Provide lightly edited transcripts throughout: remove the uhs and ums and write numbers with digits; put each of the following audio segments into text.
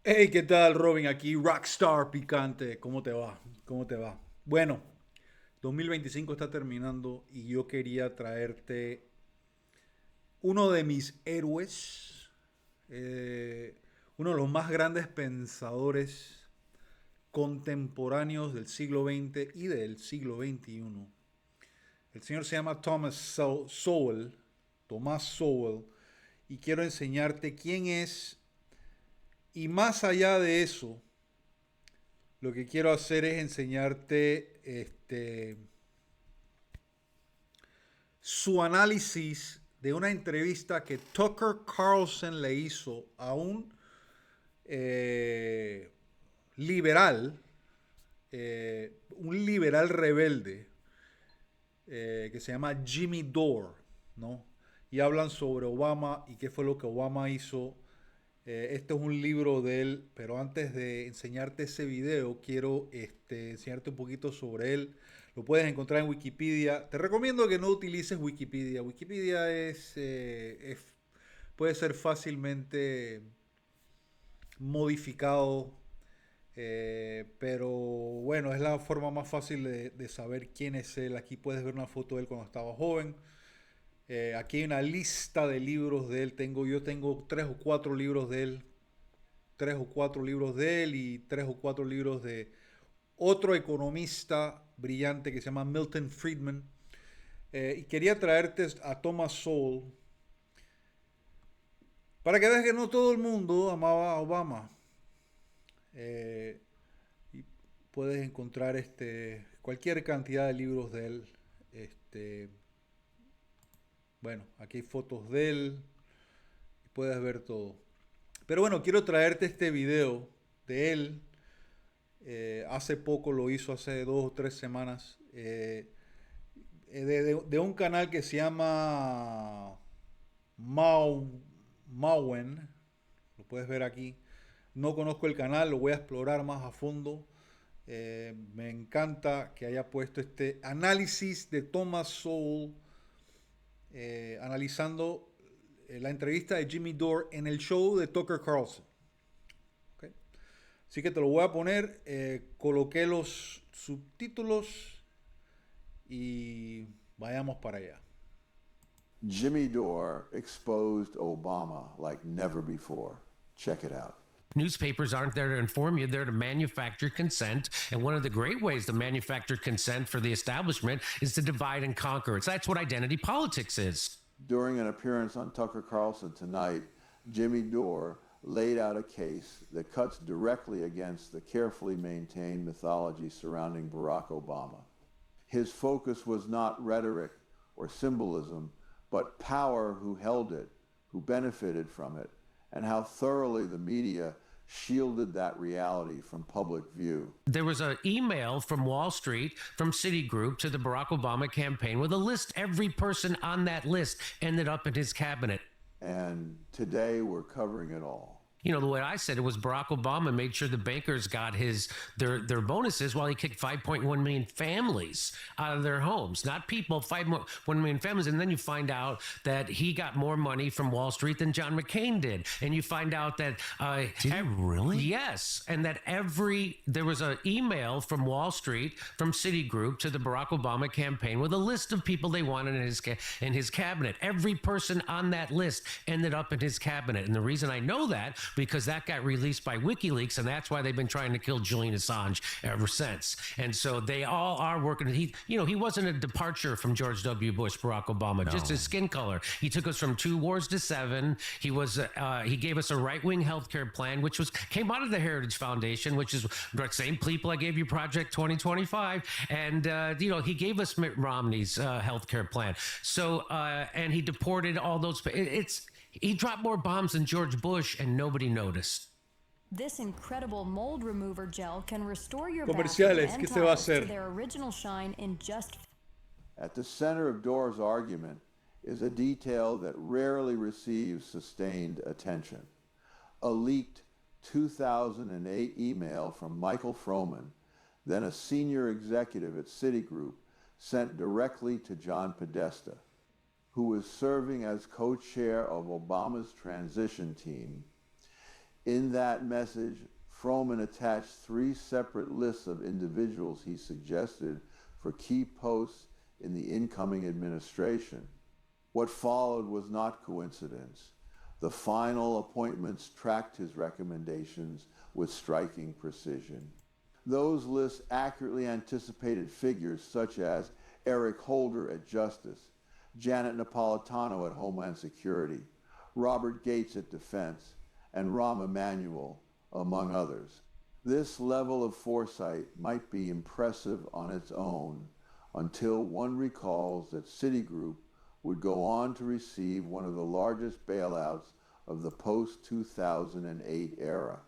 Hey, ¿qué tal, Robin? Aquí Rockstar Picante. ¿Cómo te va? ¿Cómo te va? Bueno, 2025 está terminando y yo quería traerte uno de mis héroes, uno de los más grandes pensadores contemporáneos del siglo XX y del siglo XXI. El señor se llama Sowell, Thomas Sowell, y quiero enseñarte quién es y más allá de eso, lo que quiero hacer es enseñarte su análisis de una entrevista que Tucker Carlson le hizo a eh, liberal, un liberal rebelde que se llama Jimmy Dore, ¿no? Y hablan sobre Obama y qué fue lo que Obama hizo. Este es un libro de él, pero antes de enseñarte ese video, quiero enseñarte un poquito sobre él. Lo puedes encontrar en Wikipedia. Te recomiendo que no utilices Wikipedia. Wikipedia puede ser fácilmente modificado, pero bueno, es la forma más fácil de saber quién es él. Aquí puedes ver una foto de él cuando estaba joven. Aquí hay una lista de libros de él. Yo tengo tres o cuatro libros de él y tres o cuatro libros de otro economista brillante que se llama Milton Friedman. Y quería traerte a Thomas Sowell para que veas que no todo el mundo amaba a Obama. Eh, y puedes encontrar cualquier cantidad de libros de él. Este, bueno, aquí hay fotos de él y puedes ver todo. Pero bueno, quiero traerte este video de él. Hace poco lo hizo, hace 2 o 3 semanas. De un canal que se llama Mau, Mauen. Lo puedes ver aquí. No conozco el canal, lo voy a explorar más a fondo. Me encanta que haya puesto este análisis de Thomas Sowell, analizando la entrevista de Jimmy Dore en el show de Tucker Carlson. ¿Okay? Así que te lo voy a poner. Coloqué los subtítulos y vayamos para allá. Jimmy Dore exposed Obama like never before. Check it out. Newspapers aren't there to inform you, they're to manufacture consent. And one of the great ways to manufacture consent for the establishment is to divide and conquer. That's what identity politics is. During an appearance on Tucker Carlson tonight, Jimmy Dore laid out a case that cuts directly against the carefully maintained mythology surrounding Barack Obama. His focus was not rhetoric or symbolism, but power who held it, who benefited from it, and how thoroughly the media shielded that reality from public view. There was an email from Wall Street, from Citigroup to the Barack Obama campaign with a list. Every person on that list ended up in his cabinet. And today we're covering it all. You know, the way I said it was Barack Obama made sure the bankers got their bonuses while he kicked 5.1 million families out of their homes. Not people, 5.1 million families. And then you find out that he got more money from Wall Street than John McCain did. And you find out that... did he really? Yes. And that there was an email from Wall Street, from Citigroup to the Barack Obama campaign with a list of people they wanted in his cabinet. Every person on that list ended up in his cabinet. And the reason I know that, because that got released by WikiLeaks, and that's why they've been trying to kill Julian Assange ever since. And so they all are working. He wasn't a departure from George W. Bush, Barack Obama, just his skin color. He took us from 2 wars to 7. He gave us a right-wing healthcare plan, which came out of the Heritage Foundation, which is the same people I gave you Project 2025. And, he gave us Mitt Romney's healthcare plan. So, and he deported all those. He dropped more bombs than George Bush, and nobody noticed. This incredible mold remover gel can restore your Comerciales, bathroom ¿qué and se va a tiles to hacer? their original shine in just... At the center of Dore's argument is a detail that rarely receives sustained attention. A leaked 2008 email from Michael Froman, then a senior executive at Citigroup, sent directly to John Podesta, who was serving as co-chair of Obama's transition team. In that message, Froman attached 3 separate lists of individuals he suggested for key posts in the incoming administration. What followed was not coincidence. The final appointments tracked his recommendations with striking precision. Those lists accurately anticipated figures such as Eric Holder at Justice, Janet Napolitano at Homeland Security, Robert Gates at Defense, and Rahm Emanuel, among others. This level of foresight might be impressive on its own until one recalls that Citigroup would go on to receive one of the largest bailouts of the post-2008 era,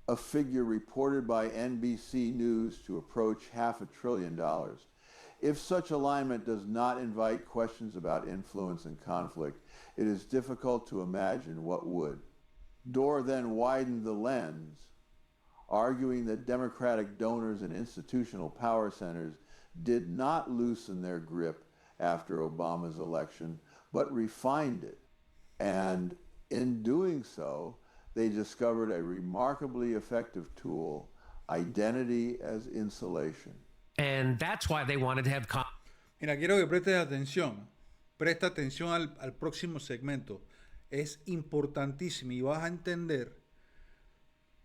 a figure reported by NBC News to approach $500 billion. If such alignment does not invite questions about influence and conflict, it is difficult to imagine what would. Dore then widened the lens, arguing that Democratic donors and institutional power centers did not loosen their grip after Obama's election, but refined it. And in doing so, they discovered a remarkably effective tool, identity as insulation. And that's why they wanted to have... Mira, quiero que prestes atención. Presta atención al próximo segmento. Es importantísimo y vas a entender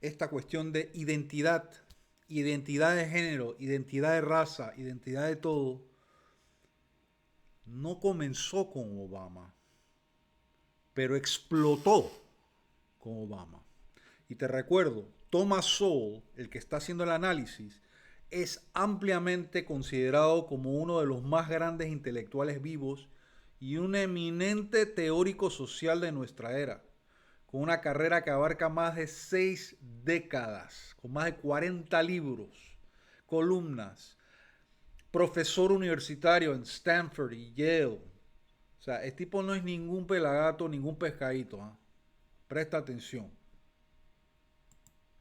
esta cuestión de identidad, identidad de género, identidad de raza, identidad de todo. No comenzó con Obama, pero explotó con Obama. Y te recuerdo, Thomas Sowell, el que está haciendo el análisis, es ampliamente considerado como uno de los más grandes intelectuales vivos y un eminente teórico social de nuestra era, con una carrera que abarca más de 6 décadas, con más de 40 libros, columnas, profesor universitario en Stanford y Yale. O sea, el tipo no es ningún pelagato, ningún pescadito, ¿eh? Presta atención.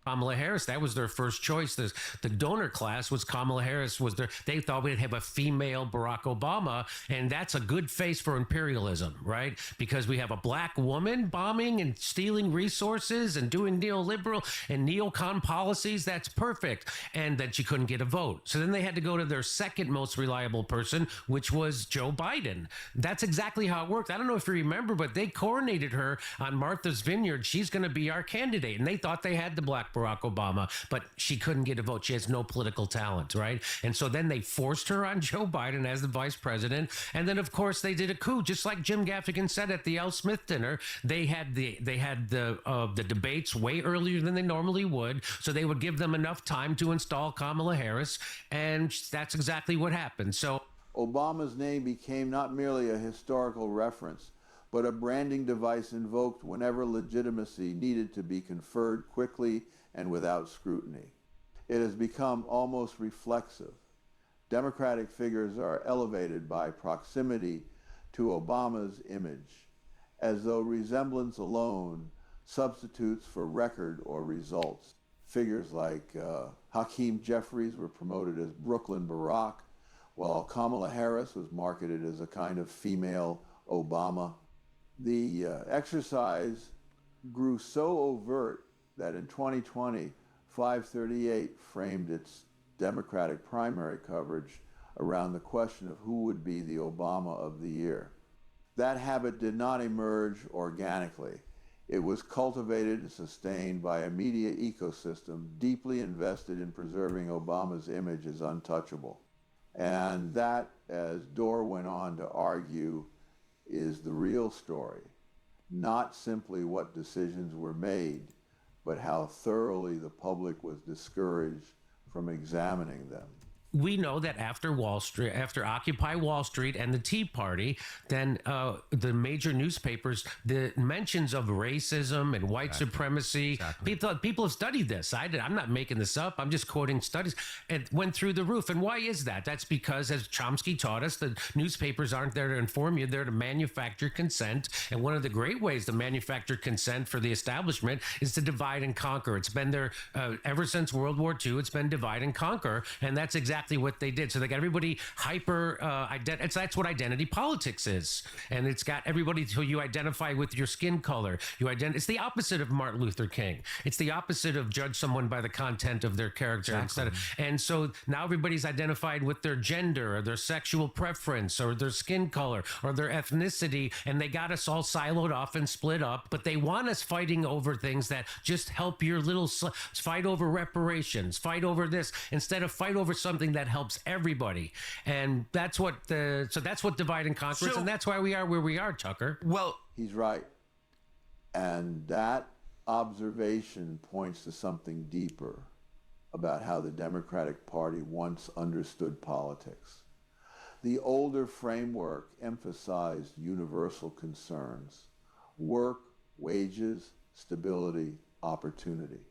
Kamala Harris, that was their first choice. The donor class was Kamala Harris. They thought we'd have a female Barack Obama, and that's a good face for imperialism, right? Because we have a black woman bombing and stealing resources and doing neoliberal and neocon policies. That's perfect. And then she couldn't get a vote. So then they had to go to their second most reliable person, which was Joe Biden. That's exactly how it worked. I don't know if you remember, but they coronated her on Martha's Vineyard. She's going to be our candidate. And they thought they had the black Barack Obama, but she couldn't get a vote. She has no political talent, right? And so then they forced her on Joe Biden as the vice president. And then, of course, they did a coup, just like Jim Gaffigan said at the Al Smith dinner. They had the debates way earlier than they normally would, so they would give them enough time to install Kamala Harris, and that's exactly what happened. So Obama's name became not merely a historical reference, but a branding device invoked whenever legitimacy needed to be conferred quickly and without scrutiny. It has become almost reflexive. Democratic figures are elevated by proximity to Obama's image, as though resemblance alone substitutes for record or results. Figures like Hakeem Jeffries were promoted as Brooklyn Barack, while Kamala Harris was marketed as a kind of female Obama. The exercise grew so overt that in 2020, 538 framed its Democratic primary coverage around the question of who would be the Obama of the year. That habit did not emerge organically. It was cultivated and sustained by a media ecosystem deeply invested in preserving Obama's image as untouchable. And that, as Dore went on to argue, is the real story, not simply what decisions were made, but how thoroughly the public was discouraged from examining them. We know that after Wall Street, after Occupy Wall Street and the Tea Party, then the major newspapers, the mentions of racism and white supremacy, people have studied this. I'm not making this up. I'm just quoting studies. It went through the roof. And why is that? That's because, as Chomsky taught us, the newspapers aren't there to inform you. They're to manufacture consent. And one of the great ways to manufacture consent for the establishment is to divide and conquer. It's been there ever since World War II. It's been divide and conquer. And that's exactly exactly what they did. So they got everybody hyper, that's what identity politics is. And it's got everybody who you identify with your skin color. It's the opposite of Martin Luther King. It's the opposite of judge someone by the content of their character. And so now everybody's identified with their gender or their sexual preference or their skin color or their ethnicity. And they got us all siloed off and split up, but they want us fighting over things that just help your little fight over reparations, fight over this, instead of fight over something that helps everybody. And that's what divide and conquer is, and that's why we are where we are, Tucker. Well, he's right. And that observation points to something deeper about how the Democratic Party once understood politics. The older framework emphasized universal concerns: work, wages, stability, opportunity.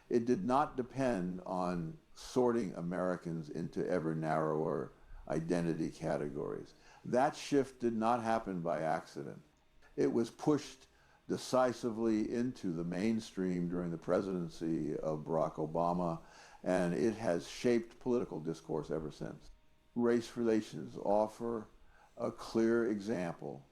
It did not depend on sorting Americans into ever narrower identity categories. That shift did not happen by accident. It was pushed decisively into the mainstream during the presidency of Barack Obama, and it has shaped political discourse ever since. Race relations offer a clear example.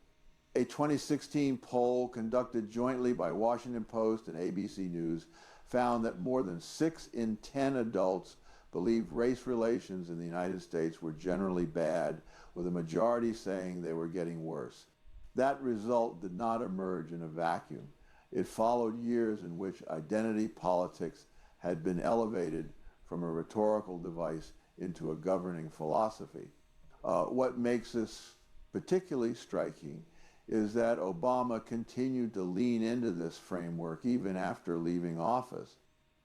A 2016 poll conducted jointly by Washington Post and ABC News found that more than 6 in 10 adults believed race relations in the United States were generally bad, with a majority saying they were getting worse. That result did not emerge in a vacuum. It followed years in which identity politics had been elevated from a rhetorical device into a governing philosophy. What makes this particularly striking is that Obama continued to lean into this framework even after leaving office.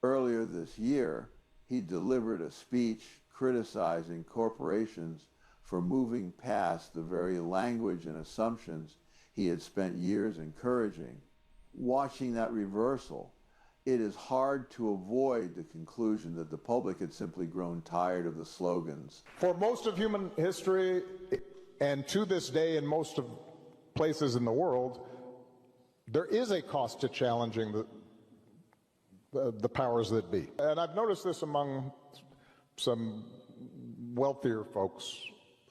Earlier this year, he delivered a speech criticizing corporations for moving past the very language and assumptions he had spent years encouraging. Watching that reversal, it is hard to avoid the conclusion that the public had simply grown tired of the slogans. For most of human history, and to this day in most of places in the world, there is a cost to challenging the powers that be. And I've noticed this among some wealthier folks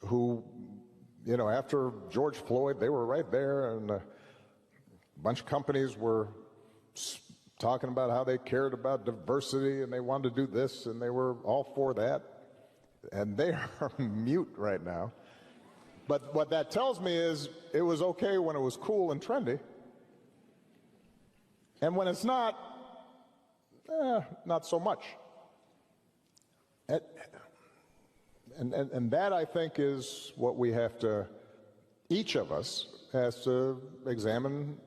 who, you know, after George Floyd, they were right there, and a bunch of companies were talking about how they cared about diversity and they wanted to do this and they were all for that. And they are mute right now. But what that tells me is it was okay when it was cool and trendy. And when it's not, not so much. And that, I think, is what we have to, each of us has to examine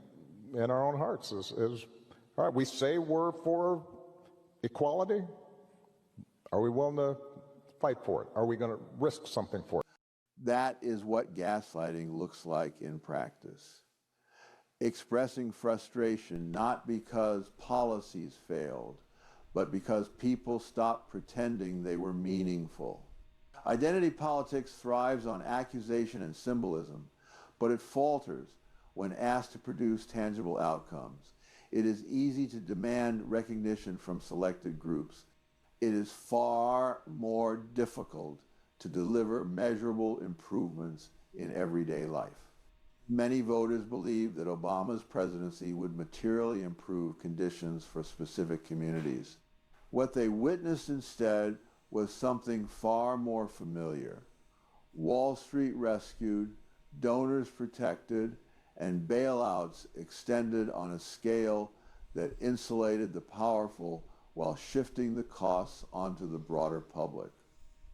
in our own hearts. Is all right, we say we're for equality. Are we willing to fight for it? Are we going to risk something for it? That is what gaslighting looks like in practice. Expressing frustration not because policies failed, but because people stopped pretending they were meaningful. Identity politics thrives on accusation and symbolism, but it falters when asked to produce tangible outcomes. It is easy to demand recognition from selected groups. It is far more difficult to deliver measurable improvements in everyday life. Many voters believed that Obama's presidency would materially improve conditions for specific communities. What they witnessed instead was something far more familiar. Wall Street rescued, donors protected, and bailouts extended on a scale that insulated the powerful while shifting the costs onto the broader public.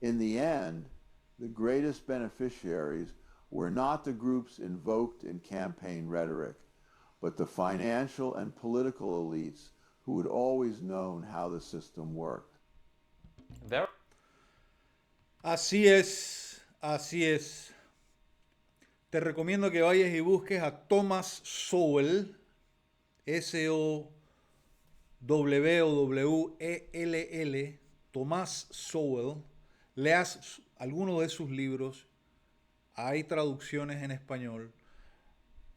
In the end, the greatest beneficiaries were not the groups invoked in campaign rhetoric, but the financial and political elites who had always known how the system worked. Así es, así es. Te recomiendo que vayas y busques a Thomas Sowell, S-O-W-W-E-L-L, Thomas Sowell. Leas alguno de sus libros. Hay traducciones en español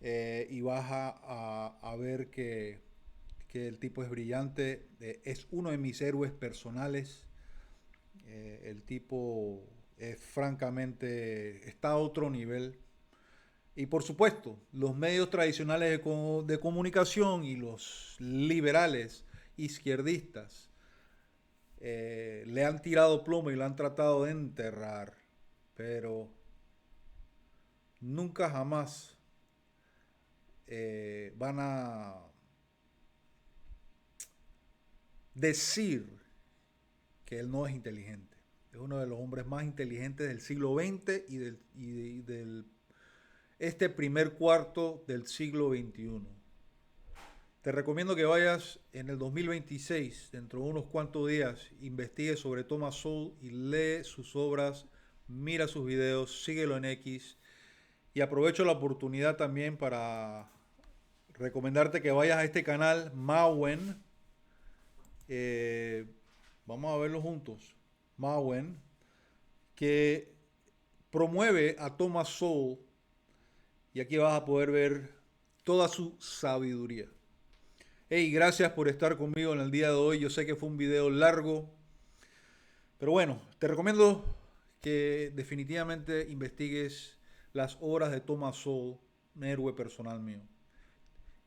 y vas a ver que el tipo es brillante. Es uno de mis héroes personales. El tipo francamente está a otro nivel. Y por supuesto, los medios tradicionales de comunicación y los liberales izquierdistas le han tirado plomo y lo han tratado de enterrar, pero nunca jamás van a decir que él no es inteligente. Es uno de los hombres más inteligentes del siglo XX y del este primer cuarto del siglo XXI. Te recomiendo que vayas en el 2026, dentro de unos cuantos días, investigue sobre Thomas Sowell y lee sus obras, mira sus videos, síguelo en X. Y aprovecho la oportunidad también para recomendarte que vayas a este canal, Mawen. Vamos a verlo juntos. Mawen, que promueve a Thomas Sowell. Y aquí vas a poder ver toda su sabiduría. Hey, gracias por estar conmigo en el día de hoy. Yo sé que fue un video largo, pero bueno, te recomiendo que definitivamente investigues las obras de Thomas Sowell, un héroe personal mío.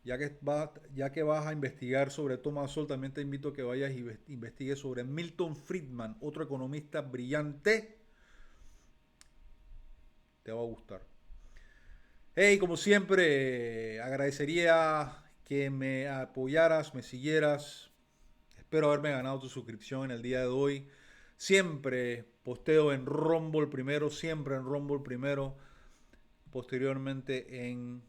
Ya que vas a investigar sobre Thomas Sowell, también te invito a que vayas y investigues sobre Milton Friedman, otro economista brillante. Te va a gustar. Hey, como siempre, agradecería que me apoyaras, me siguieras. Espero haberme ganado tu suscripción en el día de hoy. Siempre posteo en Rumble primero, siempre en Rumble primero. Posteriormente en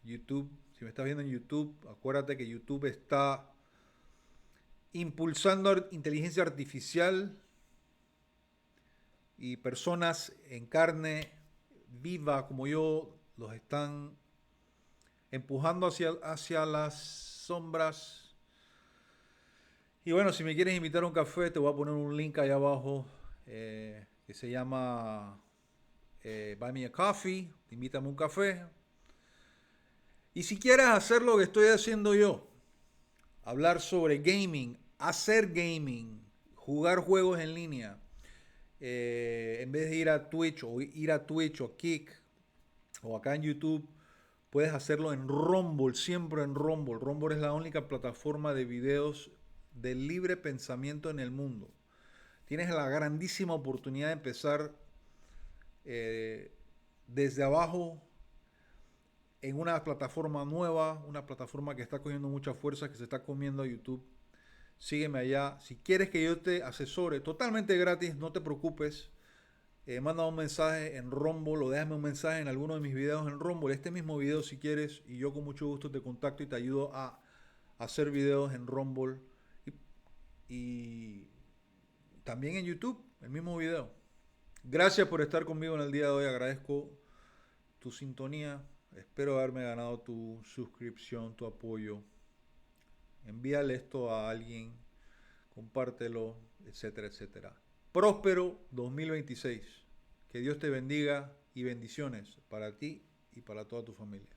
YouTube. Si me estás viendo en YouTube, acuérdate que YouTube está impulsando inteligencia artificial y personas en carne viva como yo los están empujando hacia las sombras. Y bueno, si me quieres invitar a un café, te voy a poner un link ahí abajo que se llama Buy Me a Coffee. Invítame a un café. Y si quieres hacer lo que estoy haciendo yo, hablar sobre gaming, hacer gaming, jugar juegos en línea, en vez de ir a Twitch o Kick o acá en YouTube, puedes hacerlo en Rumble, siempre en Rumble. Rumble es la única plataforma de videos de libre pensamiento en el mundo. Tienes la grandísima oportunidad de empezar desde abajo en una plataforma nueva, una plataforma que está cogiendo mucha fuerza, que se está comiendo a YouTube. Sígueme allá. Si quieres que yo te asesore totalmente gratis, no te preocupes. Manda un mensaje en Rumble o déjame un mensaje en alguno de mis videos en Rumble. Este mismo video si quieres y yo con mucho gusto te contacto y te ayudo a hacer videos en Rumble y también en YouTube, el mismo video. Gracias por estar conmigo en el día de hoy. Agradezco tu sintonía. Espero haberme ganado tu suscripción, tu apoyo. Envíale esto a alguien, compártelo, etcétera, etcétera. Próspero 2026. Que Dios te bendiga y bendiciones para ti y para toda tu familia.